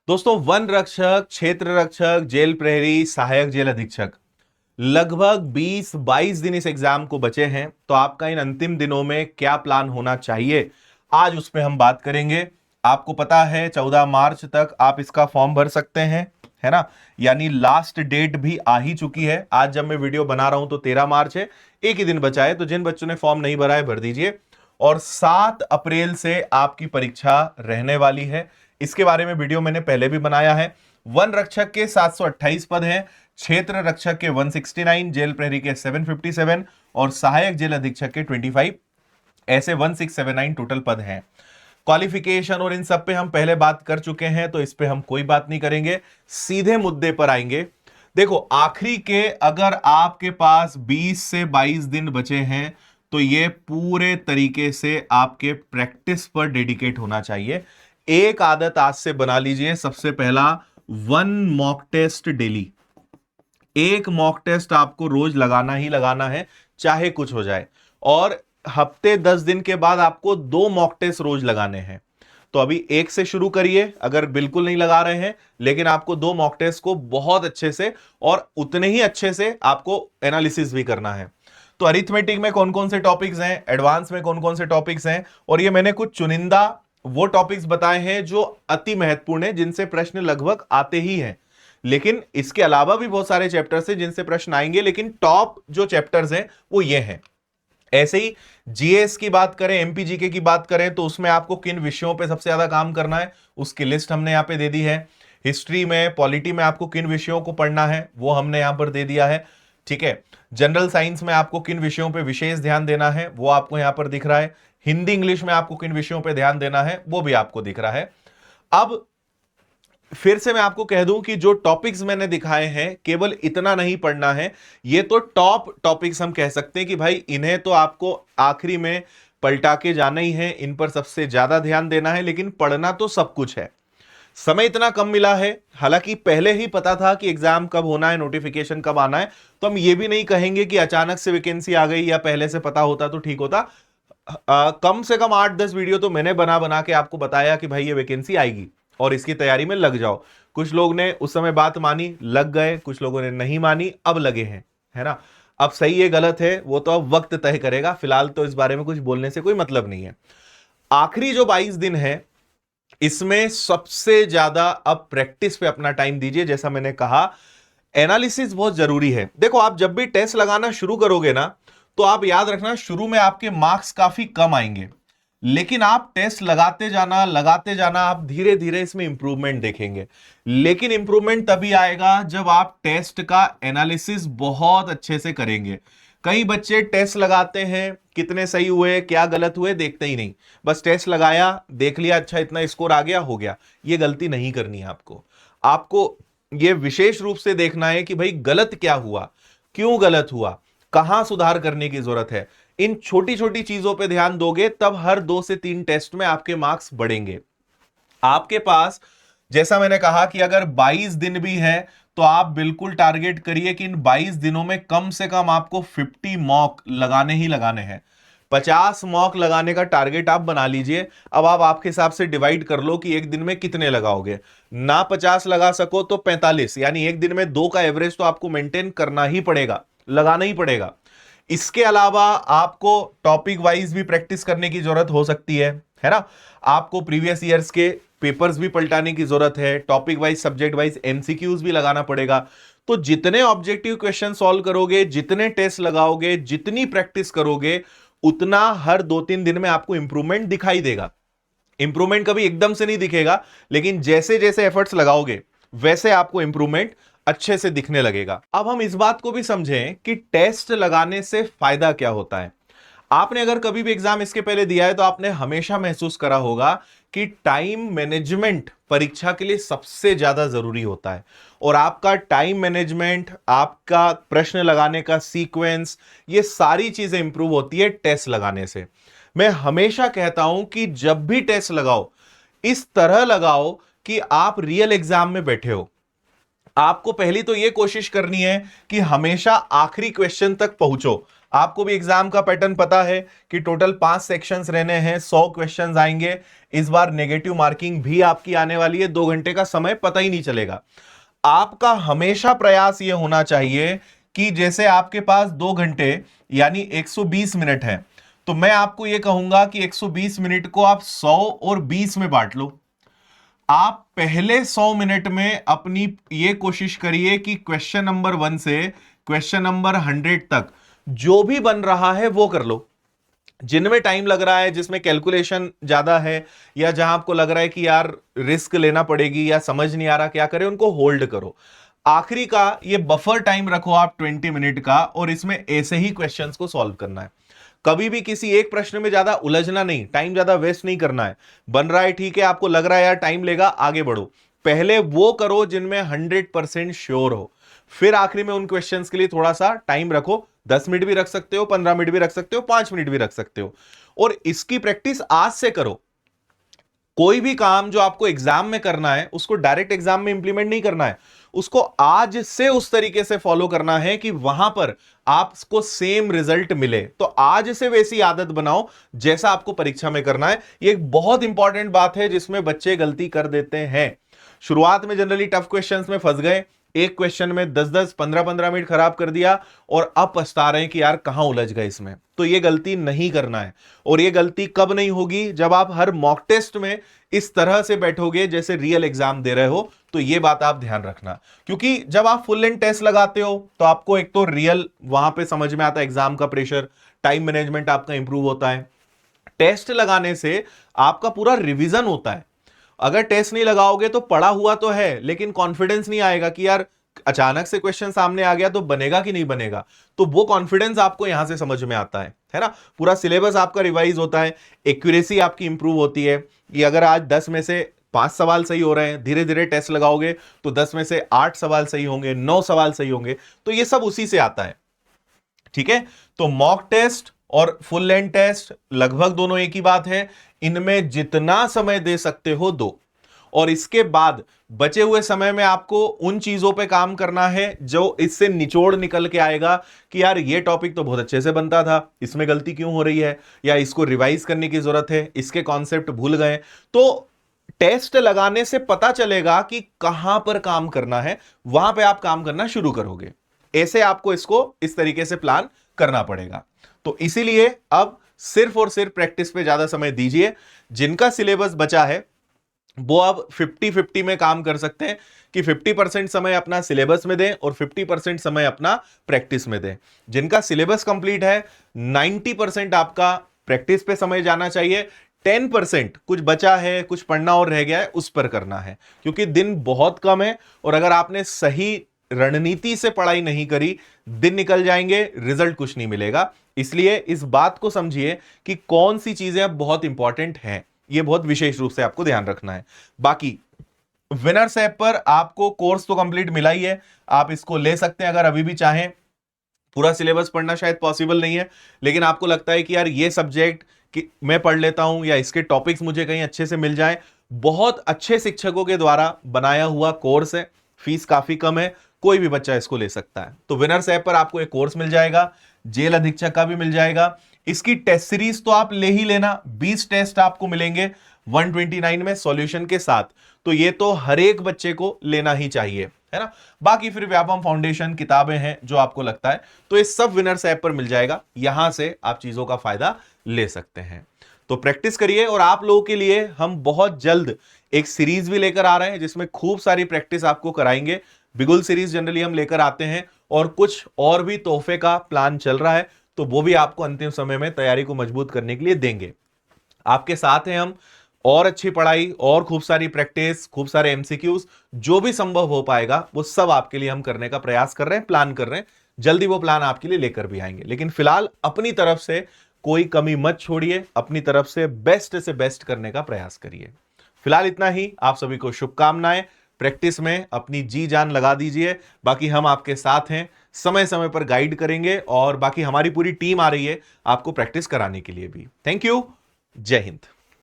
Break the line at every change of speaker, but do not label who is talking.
दोस्तों, वन रक्षक, क्षेत्र रक्षक, जेल प्रहरी, सहायक जेल अधीक्षक, लगभग 20-22 दिन इस एग्जाम को बचे हैं। तो आपका इन अंतिम दिनों में क्या प्लान होना चाहिए, आज उस पर हम बात करेंगे। आपको पता है 14 मार्च तक आप इसका फॉर्म भर सकते हैं, है ना। यानी लास्ट डेट भी आ ही चुकी है। आज जब मैं वीडियो बना रहा हूं तो 13 मार्च है, एक ही दिन बचा है। तो जिन बच्चों ने फॉर्म नहीं भरा है भर दीजिए। और 7 अप्रैल से आपकी परीक्षा रहने वाली है। इसके बारे में वीडियो मैंने पहले भी बनाया है। वन रक्षक के 728 पद हैं, क्षेत्र रक्षक के 169, जेल प्रहरी के 757 और सहायक जेल अधीक्षक के 25। ऐसे 1679 टोटल पद हैं। क्वालिफिकेशन और इन सब पे हम पहले बात कर चुके हैं, तो इस पे हम कोई बात नहीं करेंगे, सीधे मुद्दे पर आएंगे। देखो, आखिरी के अगर आपके पास 20 से 22 दिन बचे हैं तो ये पूरे तरीके से आपके प्रैक्टिस पर डेडिकेट होना चाहिए। एक आदत आज से बना लीजिए। सबसे पहला, 1 मॉक टेस्ट डेली। एक मॉक टेस्ट आपको रोज लगाना ही लगाना है, चाहे कुछ हो जाए। और हफ्ते 10 दिन के बाद आपको 2 मॉक टेस्ट रोज लगाने हैं। तो अभी एक से शुरू करिए अगर बिल्कुल नहीं लगा रहे हैं, लेकिन आपको 2 मॉक टेस्ट को बहुत अच्छे से और उतने ही अच्छे से आपको एनालिसिस भी करना है। तो अरिथमेटिक में कौन कौन से टॉपिक्स हैं, एडवांस में कौन कौन से टॉपिक्स हैं, और ये मैंने कुछ चुनिंदा वो टॉपिक्स बताए हैं जो अति महत्वपूर्ण है, जिनसे प्रश्न लगभग आते ही हैं। लेकिन इसके अलावा भी बहुत सारे चैप्टर्स हैं जिनसे प्रश्न आएंगे, लेकिन टॉप जो चैप्टर्स हैं वो ये हैं। ऐसे ही जीएस की बात करें, एमपीजीके की बात करें, तो उसमें आपको किन विषयों पे सबसे ज्यादा काम करना है उसकी लिस्ट हमने यहां पे दे दी है। हिस्ट्री में, पॉलिटी में आपको किन विषयों को पढ़ना है वो हमने यहां पर दे दिया है, ठीक है। जनरल साइंस में आपको किन विषयों पे विशेष ध्यान देना है वो आपको यहां पर दिख रहा है। हिंदी इंग्लिश में आपको किन विषयों पे ध्यान देना है वो भी आपको दिख रहा है। अब फिर से मैं आपको कह दूं कि जो टॉपिक्स मैंने दिखाए हैं केवल इतना नहीं पढ़ना है। ये तो टॉप टॉपिक्स हम कह सकते हैं कि भाई इन्हें तो आपको आखिरी में पलटा के जाना ही है, इन पर सबसे ज्यादा ध्यान देना है, लेकिन पढ़ना तो सब कुछ है। समय इतना कम मिला है, हालांकि पहले ही पता था कि एग्जाम कब होना है, नोटिफिकेशन कब आना है, तो हम ये भी नहीं कहेंगे कि अचानक से वैकेंसी आ गई या पहले से पता होता तो ठीक होता। कम से कम 8-10 वीडियो तो मैंने बना बना के आपको बताया कि भाई ये वैकेंसी आएगी और इसकी तैयारी में लग जाओ। कुछ लोग ने उस समय बात मानी, लग गए, कुछ लोगों ने नहीं मानी, अब लगे हैं, है ना। अब सही है गलत है वो तो अब वक्त तय करेगा, फिलहाल तो इस बारे में कुछ बोलने से कोई मतलब नहीं है। आखिरी जो 22 दिन है इसमें सबसे ज्यादा अब प्रैक्टिस पे अपना टाइम दीजिए। जैसा मैंने कहा, एनालिसिस बहुत जरूरी है। देखो, आप जब भी टेस्ट लगाना शुरू करोगे ना, तो आप याद रखना शुरू में आपके मार्क्स काफी कम आएंगे, लेकिन आप टेस्ट लगाते जाना आप धीरे धीरे इसमें इंप्रूवमेंट देखेंगे। लेकिन इंप्रूवमेंट तभी आएगा जब आप टेस्ट का एनालिसिस बहुत अच्छे से करेंगे। कई बच्चे टेस्ट लगाते हैं, कितने सही हुए क्या गलत हुए देखते ही नहीं, बस टेस्ट लगाया, देख लिया, अच्छा इतना स्कोर आ गया, हो गया। ये गलती नहीं करनी है आपको। आपको ये विशेष रूप से देखना है कि भाई गलत क्या हुआ, क्यों गलत हुआ, कहां सुधार करने की जरूरत है। इन छोटी छोटी चीजों पे ध्यान दोगे तब हर 2 से 3 टेस्ट में आपके मार्क्स बढ़ेंगे। आपके पास, जैसा मैंने कहा कि अगर 22 दिन भी है तो आप बिल्कुल टारगेट करिए कि इन 22 दिनों में कम से कम आपको 50 मॉक लगाने ही लगाने हैं। 50 मॉक लगाने का टारगेट आप बना लीजिए। अब आप आपके हिसाब से डिवाइड कर लो कि एक दिन में कितने लगाओगे। ना 50 लगा सको तो 45, यानी एक दिन में 2 का एवरेज तो आपको मेंटेन करना ही पड़ेगा, लगाना ही पड़ेगा। इसके अलावा आपको टॉपिक वाइज भी प्रैक्टिस करने की जरूरत हो सकती है ना। आपको प्रीवियस ईयर्स के पेपर्स भी पलटाने की जरूरत है, topic wise, subject wise MCQs भी लगाना पड़ेगा। तो जितने ऑब्जेक्टिव क्वेश्चन सॉल्व करोगे, जितने टेस्ट लगाओगे, जितनी प्रैक्टिस करोगे, उतना हर 2-3 दिन में आपको इंप्रूवमेंट दिखाई देगा। इंप्रूवमेंट कभी एकदम से नहीं दिखेगा, लेकिन जैसे जैसे एफर्ट्स लगाओगे वैसे आपको इंप्रूवमेंट अच्छे से दिखने लगेगा। अब हम इस बात को भी समझें कि टेस्ट लगाने से फायदा क्या होता है। आपने अगर कभी भी एग्जाम इसके पहले दिया है तो आपने हमेशा महसूस करा होगा कि टाइम मैनेजमेंट परीक्षा के लिए सबसे ज्यादा जरूरी होता है। और आपका टाइम मैनेजमेंट, आपका प्रश्न लगाने का सीक्वेंस, ये सारी चीजें इंप्रूव होती है टेस्ट लगाने से। मैं हमेशा कहता हूं कि जब भी टेस्ट लगाओ, इस तरह लगाओ कि आप रियल एग्जाम में बैठे हो। आपको पहली तो यह कोशिश करनी है कि हमेशा आखिरी क्वेश्चन तक पहुंचो। आपको भी एग्जाम का पैटर्न पता है कि टोटल 5 सेक्शंस रहने हैं, 100 क्वेश्चंस आएंगे। इस बार नेगेटिव मार्किंग भी आपकी आने वाली है, 2 घंटे का समय पता ही नहीं चलेगा। आपका हमेशा प्रयास यह होना चाहिए कि जैसे आपके पास 2 घंटे यानी 120 मिनट है, तो मैं आपको यह कहूंगा कि 120 मिनट को आप 100 और 20 में बांट लो। आप पहले 100 मिनट में अपनी ये कोशिश करिए कि क्वेश्चन नंबर 1 से क्वेश्चन नंबर 100 तक जो भी बन रहा है वो कर लो। जिनमें टाइम लग रहा है, जिसमें कैलकुलेशन ज्यादा है, या जहां आपको लग रहा है कि यार रिस्क लेना पड़ेगी या समझ नहीं आ रहा क्या करें, उनको होल्ड करो। आखिरी का ये बफर टाइम रखो आप 20 मिनट का, और इसमें ऐसे ही क्वेश्चंस को सॉल्व करना है। कभी भी किसी एक प्रश्न में ज्यादा उलझना नहीं, टाइम ज्यादा वेस्ट नहीं करना है। बन रहा है ठीक है, आपको लग रहा है यार टाइम लेगा, आगे बढ़ो। पहले वो करो जिनमें 100% श्योर हो, फिर आखिरी में उन क्वेश्चंस के लिए थोड़ा सा टाइम रखो। 10 मिनट भी रख सकते हो, 15 मिनट भी रख सकते हो, 5 मिनट भी रख सकते हो, और इसकी प्रैक्टिस आज से करो। कोई भी काम जो आपको एग्जाम में करना है उसको डायरेक्ट एग्जाम में इंप्लीमेंट नहीं करना है, उसको आज से उस तरीके से फॉलो करना है कि वहां पर आपको सेम रिजल्ट मिले। तो आज से वैसी आदत बनाओ जैसा आपको परीक्षा में करना है। ये एक बहुत इंपॉर्टेंट बात है जिसमें बच्चे गलती कर देते हैं। शुरुआत में जनरली टफ क्वेश्चंस में फंस गए, एक क्वेश्चन में 10-10, 15-15 मिनट खराब कर दिया, और अब पछता रहे हैं कि यार कहां उलझ गए इसमें। तो ये गलती नहीं करना है। और ये गलती कब नहीं होगी? जब आप हर मॉक टेस्ट में इस तरह से बैठोगे जैसे रियल एग्जाम दे रहे हो। तो ये बात आप ध्यान रखना, क्योंकि जब आप फुल लेंथ टेस्ट लगाते हो तो आपको एक तो रियल वहां पे समझ में आता है, एग्जाम का प्रेशर, टाइम मैनेजमेंट आपका इंप्रूव होता है। टेस्ट लगाने से आपका पूरा रिवीजन होता है। अगर टेस्ट नहीं लगाओगे तो पढ़ा हुआ तो है, लेकिन कॉन्फिडेंस नहीं आएगा कि यार अचानक से क्वेश्चन सामने आ गया तो बनेगा कि नहीं बनेगा। तो वो कॉन्फिडेंस आपको यहां से समझ में आता है ना। पूरा सिलेबस आपका रिवाइज होता है, एक्यूरेसी आपकी इंप्रूव होती है कि अगर आज 10 में से 5 सवाल सही हो रहे हैं, धीरे धीरे टेस्ट लगाओगे तो 10 में से 8 सवाल सही होंगे, 9 सवाल सही होंगे। तो ये सब उसी से आता है, ठीक है। तो मॉक टेस्ट और फुल लेंथ टेस्ट लगभग दोनों एक ही बात है। इनमें जितना समय दे सकते हो दो, और इसके बाद बचे हुए समय में आपको उन चीजों पे काम करना है जो इससे निचोड़ निकल के आएगा कि यार ये टॉपिक तो बहुत अच्छे से बनता था, इसमें गलती क्यों हो रही है, या इसको रिवाइज करने की जरूरत है, इसके कॉन्सेप्ट भूल गए। तो टेस्ट लगाने से पता चलेगा कि कहां पर काम करना है, वहां पे आप काम करना शुरू करोगे। ऐसे आपको इसको इस तरीके से प्लान करना पड़ेगा। तो इसीलिए अब सिर्फ और सिर्फ प्रैक्टिस पे ज्यादा समय दीजिए। जिनका सिलेबस बचा है वो अब 50-50 में काम कर सकते हैं कि 50% समय अपना सिलेबस में दें और 50% समय अपना प्रैक्टिस में दें। जिनका सिलेबस कंप्लीट है, 90% आपका प्रैक्टिस पे समय जाना चाहिए। 10% कुछ बचा है, कुछ पढ़ना और रह गया है, उस पर करना है, क्योंकि दिन बहुत कम है। और अगर आपने सही रणनीति से पढ़ाई नहीं करी, दिन निकल जाएंगे, रिजल्ट कुछ नहीं मिलेगा। इसलिए इस बात को समझिए कि कौन सी चीजें अब बहुत इंपॉर्टेंट हैं। ये बहुत विशेष रूप से आपको ध्यान रखना है। बाकी विनर्स ऐप पर आपको कोर्स तो कंप्लीट मिला ही है, आप इसको ले सकते हैं अगर अभी भी चाहें। पूरा सिलेबस पढ़ना शायद पॉसिबल नहीं है, लेकिन आपको लगता है कि यार ये सब्जेक्ट कि मैं पढ़ लेता हूं, या इसके टॉपिक्स मुझे कहीं अच्छे से मिल जाए। बहुत अच्छे शिक्षकों के द्वारा बनाया हुआ कोर्स है, फीस काफी कम है, कोई भी बच्चा इसको ले सकता है। तो विनर्स ऐप पर आपको एक कोर्स मिल जाएगा, जेल अधीक्षक का भी मिल जाएगा। इसकी टेस्ट सीरीज तो आप ले ही लेना, 20 टेस्ट आपको मिलेंगे 129 में सॉल्यूशन के साथ। तो ये तो हर एक बच्चे को लेना ही चाहिए, है ना। बाकी फिर व्यापम फाउंडेशन किताबें हैं जो आपको लगता है, तो ये सब विनर्स ऐप पर मिल जाएगा, यहां से आप चीजों का फायदा ले सकते हैं। तो प्रैक्टिस करिए, और आप लोगों के लिए हम बहुत जल्द एक सीरीज भी लेकर आ रहे हैं जिसमें खूब सारी प्रैक्टिस आपको कराएंगे। बिगुल सीरीज जनरली हम लेकर आते हैं, और कुछ और भी तोहफे का प्लान चल रहा है, तो वो भी आपको अंतिम समय में तैयारी को मजबूत करने के लिए देंगे। आपके साथ हैं हम, और अच्छी पढ़ाई और खूब सारी प्रैक्टिस, खूब सारे एमसीक्यूज, जो भी संभव हो पाएगा वो सब आपके लिए हम करने का प्रयास कर रहे हैं, प्लान कर रहे हैं। जल्दी वो प्लान आपके लिए लेकर भी आएंगे, लेकिन फिलहाल अपनी तरफ से कोई कमी मत छोड़िए, अपनी तरफ से बेस्ट करने का प्रयास करिए। फिलहाल इतना ही, आप सभी को शुभकामनाएं। प्रैक्टिस में अपनी जी जान लगा दीजिए, बाकी हम आपके साथ हैं, समय समय पर गाइड करेंगे, और बाकी हमारी पूरी टीम आ रही है आपको प्रैक्टिस कराने के लिए भी। थैंक यू, जय हिंद।